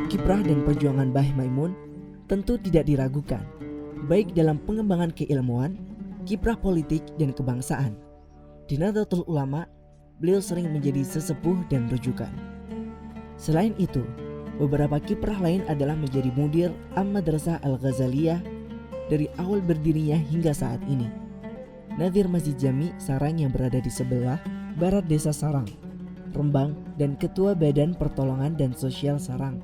Untuk kiprah dan perjuangan Mbah Maimun tentu tidak diragukan, baik dalam pengembangan keilmuan, kiprah politik, dan kebangsaan. Di Nahdlatul Ulama, beliau sering menjadi sesepuh dan rujukan. Selain itu, beberapa kiprah lain adalah menjadi mudir Am-Madrasah Al-Ghazaliyah dari awal berdirinya hingga saat ini, Nadhir Masjid Jami Sarang yang berada di sebelah barat desa Sarang, Rembang, dan Ketua Badan Pertolongan dan Sosial Sarang.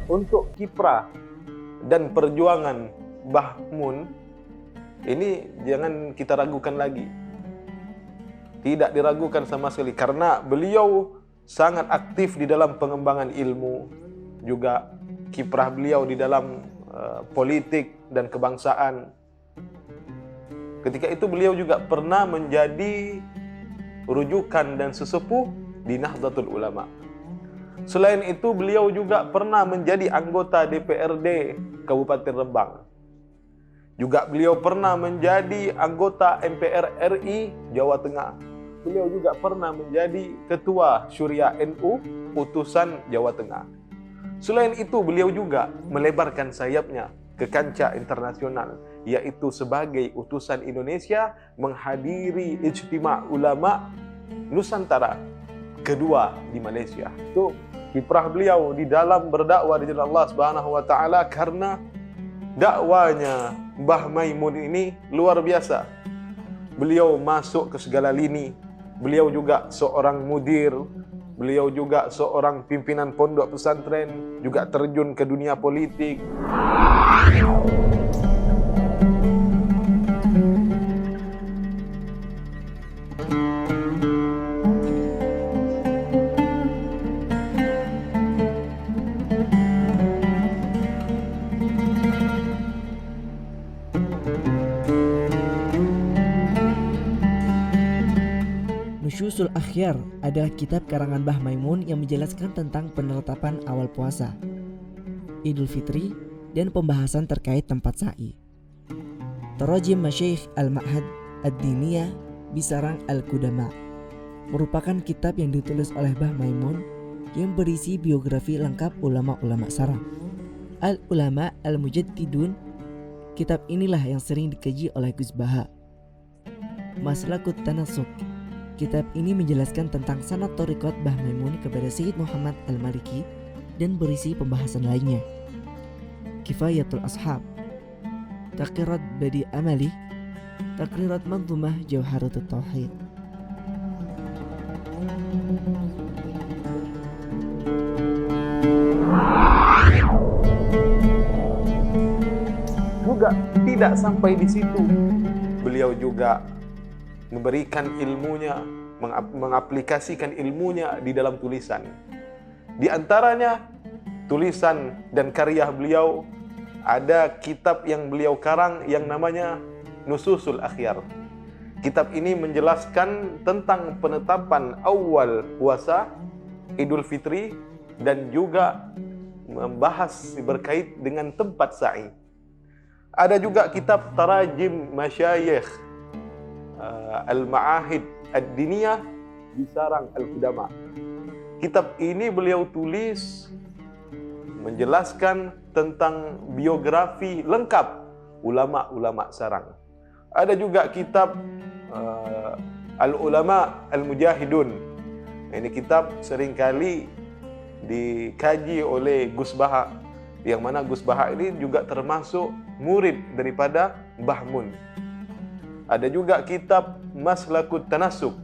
Untuk kiprah dan perjuangan Mbah Mun ini jangan kita ragukan lagi. Tidak diragukan sama sekali karena beliau sangat aktif di dalam pengembangan ilmu, juga kiprah beliau di dalam politik dan kebangsaan. Ketika itu beliau juga pernah menjadi rujukan dan sesepuh di Nahdlatul Ulama. Selain itu beliau juga pernah menjadi anggota DPRD Kabupaten Rembang. Juga beliau pernah menjadi anggota MPR RI Jawa Tengah. Beliau juga pernah menjadi ketua Syuriah NU utusan Jawa Tengah. Selain itu beliau juga melebarkan sayapnya ke kancah internasional, yaitu sebagai utusan Indonesia menghadiri Ijtima' Ulama Nusantara kedua di Malaysia. Itu kiprah beliau di dalam berdakwah di jalan Allah Subhanahu wa taala, karena dakwanya Mbah Maimun ini luar biasa. Beliau masuk ke segala lini. Beliau juga seorang mudir, beliau juga seorang pimpinan pondok pesantren, juga terjun ke dunia politik. Nusyusul Akhyar adalah kitab karangan Mbah Maimun yang menjelaskan tentang penetapan awal puasa, Idul Fitri, dan pembahasan terkait tempat sa'i. Tarajim Masyaikh Al-Ma'had Ad-Diniyah Bisarang Al-Qudama merupakan kitab yang ditulis oleh Mbah Maimun yang berisi biografi lengkap ulama-ulama Sarang. Al-Ulama Al-Mujaddidun, kitab inilah yang sering dikaji oleh Gus Baha. Maslakut Tanasuk, kitab ini menjelaskan tentang sanad thariqat Mbah Maimun kepada Sayyid Muhammad Al-Maliki dan berisi pembahasan lainnya. Kifayatul Ashab, Taqirat Badi Amali, Takrirat Manzumah Jawharatut Tauhid. Juga tidak sampai di situ, beliau juga memberikan ilmunya, mengaplikasikan ilmunya di dalam tulisan. Di antaranya tulisan dan karya beliau, ada kitab yang beliau karang yang namanya Nusyusul Akhyar. Kitab ini menjelaskan tentang penetapan awal puasa, Idul Fitri, dan juga membahas berkait dengan tempat sa'i. Ada juga kitab Tarajim Masyayikh Al-Ma'ahid Ad-Diniyah Bisarang Al-Qudama. Kitab ini beliau tulis menjelaskan tentang biografi lengkap ulama-ulama Sarang. Ada juga kitab Al-Ulama Al-Mujahidun. Ini kitab seringkali dikaji oleh Gus Baha, yang mana Gus Baha ini juga termasuk murid daripada Mbah Mun. Ada juga kitab Maslakut Tanasuk.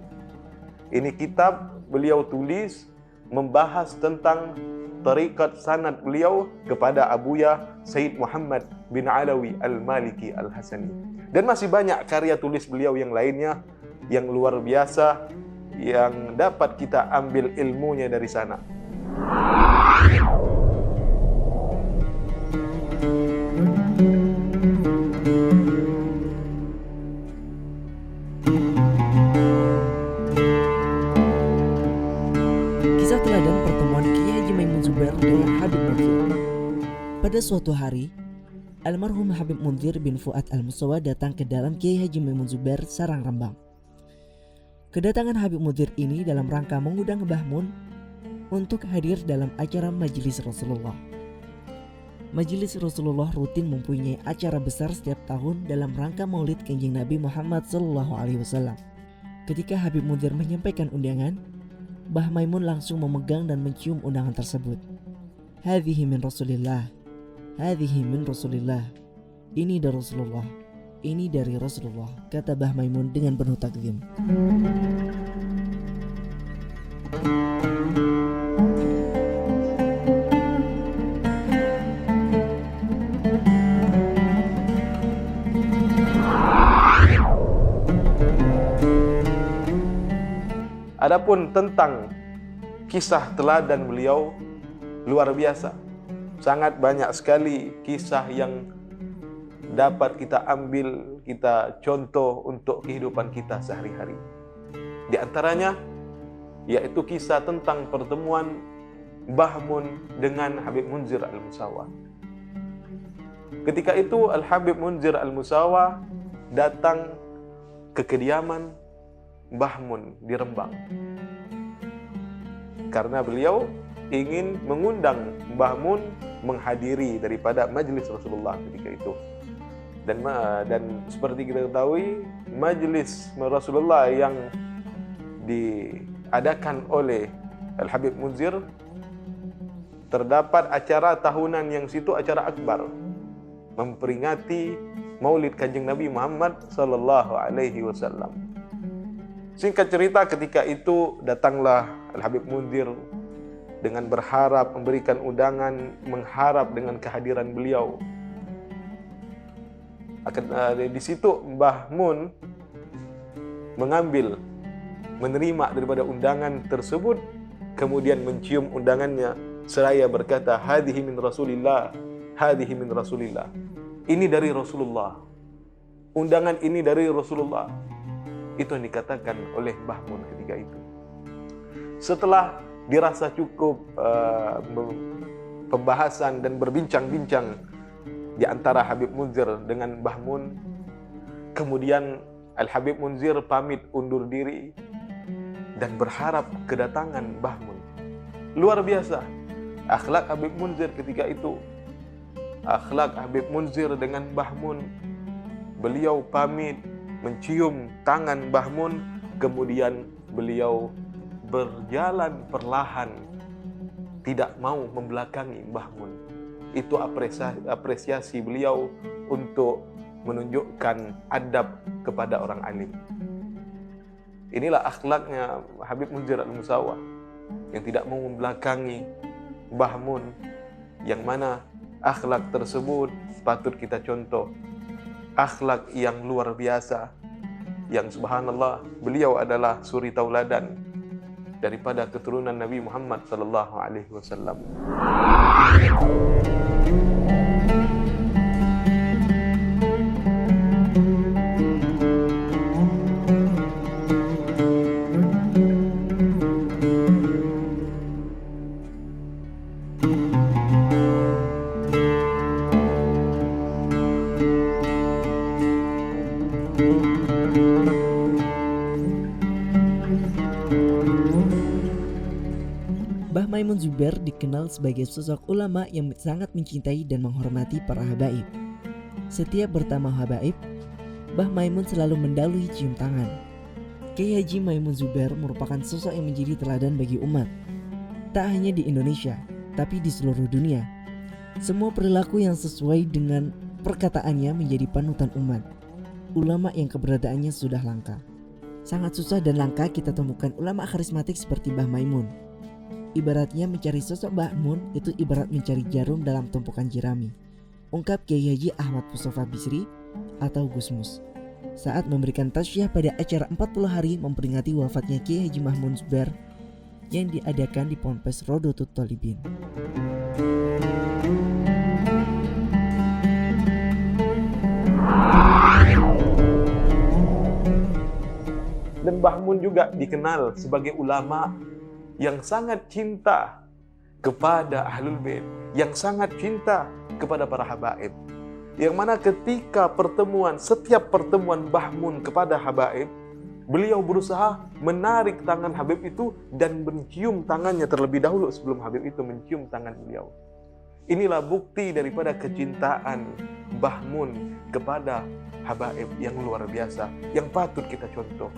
Ini kitab beliau tulis membahas tentang tarikat sanad beliau kepada Abuya Sayyid Muhammad bin Alawi Al-Maliki Al-Hasani. Dan masih banyak karya tulis beliau yang lainnya yang luar biasa yang dapat kita ambil ilmunya dari sana. Kisah teladan pertemuan Kiai Haji Maimun Zubair dengan Habib Bakir. Pada suatu hari, almarhum Habib Munzir bin Fuad Al-Musawa datang ke dalam Kiai Haji Maimun Zubair, Sarang Rembang. Kedatangan Habib Munzir ini dalam rangka mengundang Mbah Mun untuk hadir dalam acara Majelis Rasulullah. Majelis Rasulullah rutin mempunyai acara besar setiap tahun dalam rangka Maulid Kanjeng Nabi Muhammad SAW. Ketika Habib Munzir menyampaikan undangan, Mbah Maimun langsung memegang dan mencium undangan tersebut. Hadhihi min Rasulillah, hadhihi min Rasulillah. Ini dari Rasulullah, ini dari Rasulullah, kata Mbah Maimun dengan penuh takzim. Adapun tentang kisah teladan beliau luar biasa. Sangat banyak sekali kisah yang dapat kita ambil, kita contoh untuk kehidupan kita sehari-hari. Di antaranya yaitu kisah tentang pertemuan Mbah Mun dengan Habib Munzir Al-Musawa. Ketika itu Al-Habib Munzir Al-Musawa datang ke kediaman Mbah Mun di Rembang, karena beliau ingin mengundang Mbah Mun menghadiri daripada majelis Rasulullah ketika itu. Dan seperti kita ketahui, majelis Rasulullah yang diadakan oleh Al-Habib Munzir, terdapat acara tahunan yang situ acara akbar memperingati Maulid Kanjeng Nabi Muhammad sallallahu alaihi wasallam. Singkat cerita, ketika itu datanglah Al-Habib Munzir dengan berharap memberikan undangan, mengharap dengan kehadiran beliau. Di situ Mbah Mun menerima daripada undangan tersebut, kemudian mencium undangannya seraya berkata, hadhihi min Rasulillah, hadhihi min Rasulillah. Ini dari Rasulullah. Undangan ini dari Rasulullah. Itu yang dikatakan oleh Mbah Mun ketika itu. Setelah dirasa cukup pembahasan dan berbincang-bincang di antara Habib Munzir dengan Mbah Mun, kemudian Al-Habib Munzir pamit undur diri dan berharap kedatangan Mbah Mun. Luar biasa akhlak Habib Munzir ketika itu. Akhlak Habib Munzir dengan Mbah Mun. Beliau pamit, mencium tangan Mbah Mun, kemudian beliau berjalan perlahan, tidak mau membelakangi Mbah Mun. Itu apresiasi beliau untuk menunjukkan adab kepada orang alim. Inilah akhlaknya Habib Munzir Al-Musawa, yang tidak mau membelakangi Mbah Mun, yang mana akhlak tersebut patut kita contoh. Akhlak yang luar biasa, yang subhanallah beliau adalah suri tauladan daripada keturunan Nabi Muhammad sallallahu alaihi wasallam. Mbah Maimun Zubair dikenal sebagai sosok ulama yang sangat mencintai dan menghormati para habaib. Setiap bertamu habaib, Mbah Maimun selalu mendahului cium tangan. Kiai Haji Maimun Zubair merupakan sosok yang menjadi teladan bagi umat. Tak hanya di Indonesia, tapi di seluruh dunia. Semua perilaku yang sesuai dengan perkataannya menjadi panutan umat. Ulama yang keberadaannya sudah langka. Sangat susah dan langka kita temukan ulama karismatik seperti Mbah Maimun. Ibaratnya mencari sosok Mbah Mun itu ibarat mencari jarum dalam tumpukan jerami, ungkap Kiai Haji Ahmad Mustafa Bisri atau Gusmus saat memberikan tasyah pada acara 40 hari memperingati wafatnya Kiai Haji Maimun Zubair yang diadakan di Ponpes Rodotul Thalibin. Dan Mbah Mun juga dikenal sebagai ulama yang sangat cinta kepada Ahlul Bait, yang sangat cinta kepada para habaib. Yang mana ketika setiap pertemuan Mbah Mun kepada Habaib, beliau berusaha menarik tangan Habib itu dan mencium tangannya terlebih dahulu sebelum Habib itu mencium tangan beliau. Inilah bukti daripada kecintaan Mbah Mun kepada Habaib yang luar biasa, yang patut kita contoh.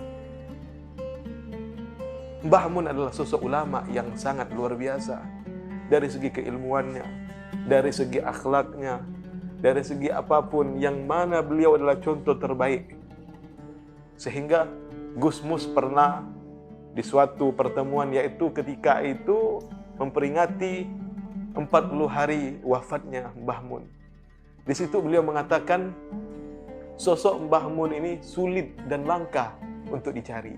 Mbah Mun adalah sosok ulama yang sangat luar biasa dari segi keilmuannya, dari segi akhlaknya, dari segi apapun, yang mana beliau adalah contoh terbaik. Sehingga Gus Mus pernah di suatu pertemuan, yaitu ketika itu memperingati 40 hari wafatnya Mbah Mun. Di situ beliau mengatakan sosok Mbah Mun ini sulit dan langka untuk dicari.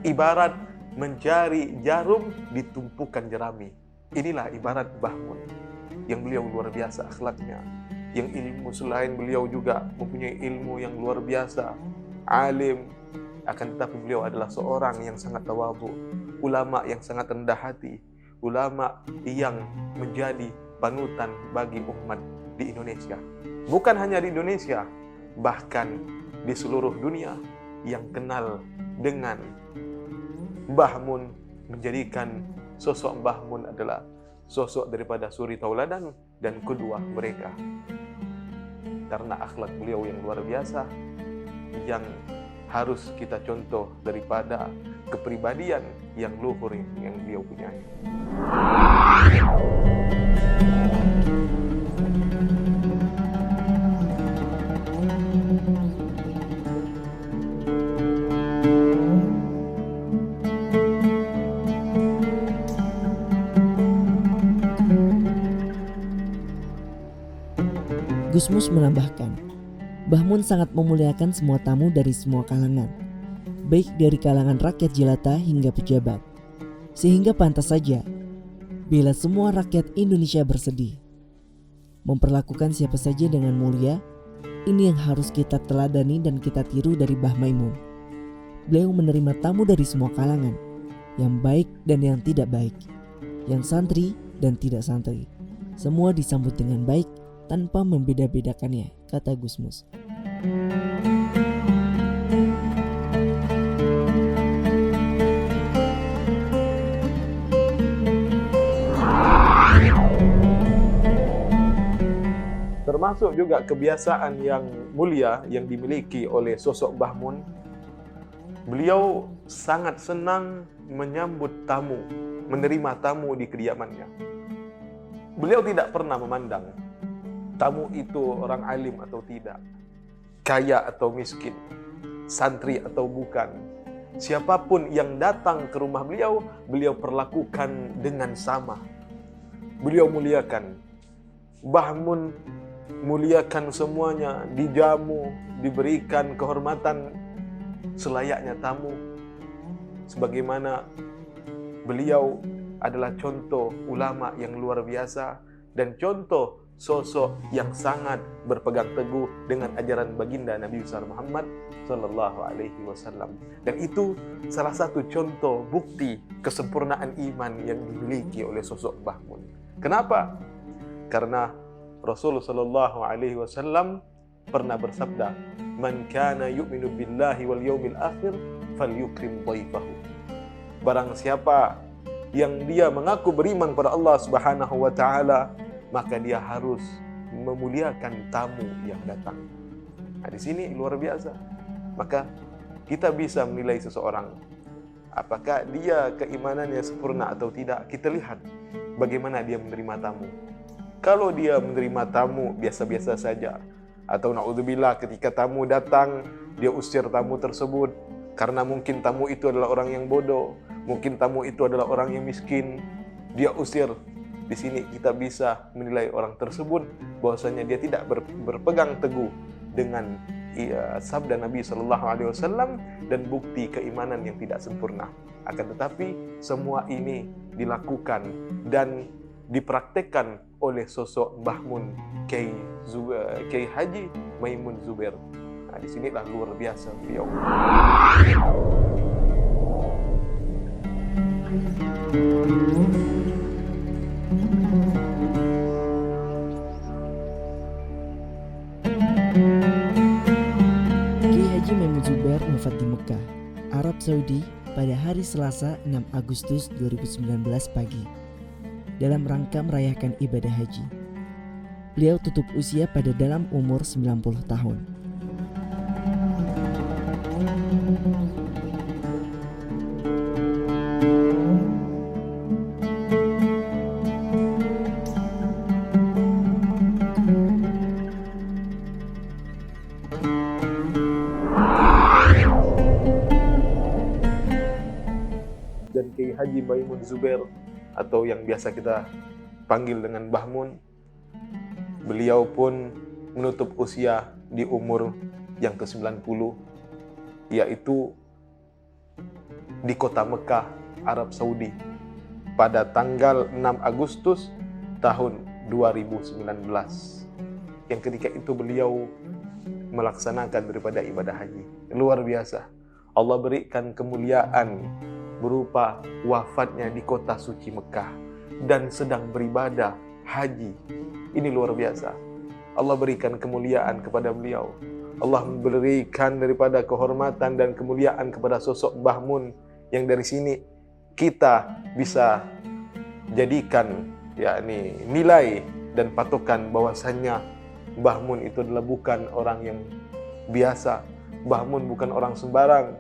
Ibarat mencari jarum di tumpukan jerami. Inilah ibarat Mbah Mun, yang beliau luar biasa akhlaknya, yang ilmu selain beliau juga mempunyai ilmu yang luar biasa, alim, akan tetapi beliau adalah seorang yang sangat tawadhu, ulama yang sangat rendah hati, ulama yang menjadi panutan bagi umat di Indonesia. Bukan hanya di Indonesia, bahkan di seluruh dunia yang kenal dengan Mbah Mun, menjadikan sosok Mbah Mun adalah sosok daripada suri tauladan dan kedua mereka. Karena akhlak beliau yang luar biasa, yang harus kita contoh daripada kepribadian yang luhur yang beliau punyai. Gus Mus menambahkan, Mbah Mun sangat memuliakan semua tamu dari semua kalangan, baik dari kalangan rakyat jelata hingga pejabat. Sehingga pantas saja bila semua rakyat Indonesia bersedih. Memperlakukan siapa saja dengan mulia, ini yang harus kita teladani dan kita tiru dari Mbah Maimun. Beliau menerima tamu dari semua kalangan, yang baik dan yang tidak baik, yang santri dan tidak santri. Semua disambut dengan baik tanpa membeda-bedakannya, kata Gus Mus. Termasuk juga kebiasaan yang mulia yang dimiliki oleh sosok Mbah Mun. Beliau sangat senang menyambut tamu, menerima tamu di kediamannya. Beliau tidak pernah memandang tamu itu orang alim atau tidak, kaya atau miskin, santri atau bukan. Siapapun yang datang ke rumah beliau, beliau perlakukan dengan sama. Beliau muliakan. Mbah Mun muliakan semuanya, dijamu, diberikan kehormatan selayaknya tamu. Sebagaimana beliau adalah contoh ulama yang luar biasa dan contoh sosok yang sangat berpegang teguh dengan ajaran baginda Nabi besar Muhammad sallallahu alaihi wasallam. Dan itu salah satu contoh bukti kesempurnaan iman yang dimiliki oleh sosok Mbah Mun. Kenapa? Karena Rasulullah sallallahu alaihi wasallam pernah bersabda, "Man kana yu'minu billahi wal yawmil akhir falyukrim dhaifahu." Barang siapa yang dia mengaku beriman pada Allah Subhanahu wa taala, maka dia harus memuliakan tamu yang datang. Nah, di sini luar biasa. Maka kita bisa menilai seseorang, apakah dia keimanannya sempurna atau tidak. Kita lihat bagaimana dia menerima tamu. Kalau dia menerima tamu biasa-biasa saja, atau na'udzubillah ketika tamu datang, dia usir tamu tersebut karena mungkin tamu itu adalah orang yang bodoh, mungkin tamu itu adalah orang yang miskin, dia usir. Di sini kita bisa menilai orang tersebut bahwasanya dia tidak berpegang teguh dengan sabda Nabi SAW dan bukti keimanan yang tidak sempurna. Akan tetapi semua ini dilakukan dan dipraktekkan oleh sosok Mbah Mun Kiai Haji Maimun Zubair. Nah, di sinilah luar biasa beliau. wafat di Mekah, Arab Saudi pada hari Selasa 6 Agustus 2019 pagi dalam rangka merayakan ibadah haji. Beliau tutup usia pada dalam umur 90 tahun. Dan Kiai Haji Maimun Zubair atau yang biasa kita panggil dengan Mbah Mun, beliau pun menutup usia di umur yang ke-90, yaitu di kota Mekah, Arab Saudi pada tanggal 6 Agustus tahun 2019, yang ketika itu beliau melaksanakan daripada ibadah haji. Luar biasa, Allah berikan kemuliaan berupa wafatnya di kota suci Mekah dan sedang beribadah haji. Ini luar biasa. Allah berikan kemuliaan kepada beliau. Allah memberikan daripada kehormatan dan kemuliaan kepada sosok Mbah Mun, yang dari sini kita bisa jadikan yakni nilai dan patokan bahwasannya Mbah Mun itu adalah bukan orang yang biasa. Mbah Mun bukan orang sembarang,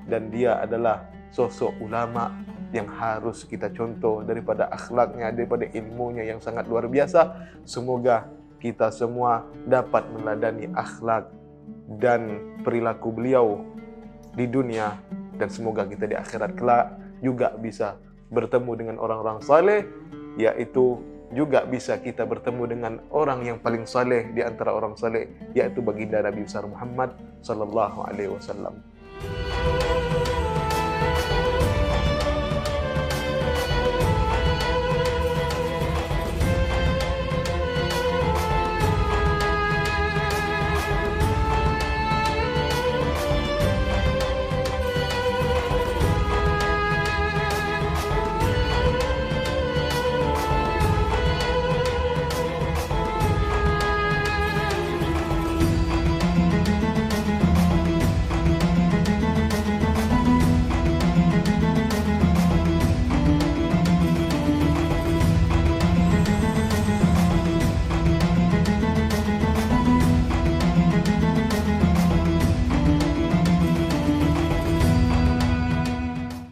dan dia adalah sosok ulama yang harus kita contoh daripada akhlaknya, daripada ilmunya yang sangat luar biasa. Semoga kita semua dapat meneladani akhlak dan perilaku beliau di dunia, dan semoga kita di akhirat kelak juga bisa bertemu dengan orang-orang saleh, yaitu juga bisa kita bertemu dengan orang yang paling saleh di antara orang saleh, yaitu baginda Nabi besar Muhammad sallallahu alaihi wasallam.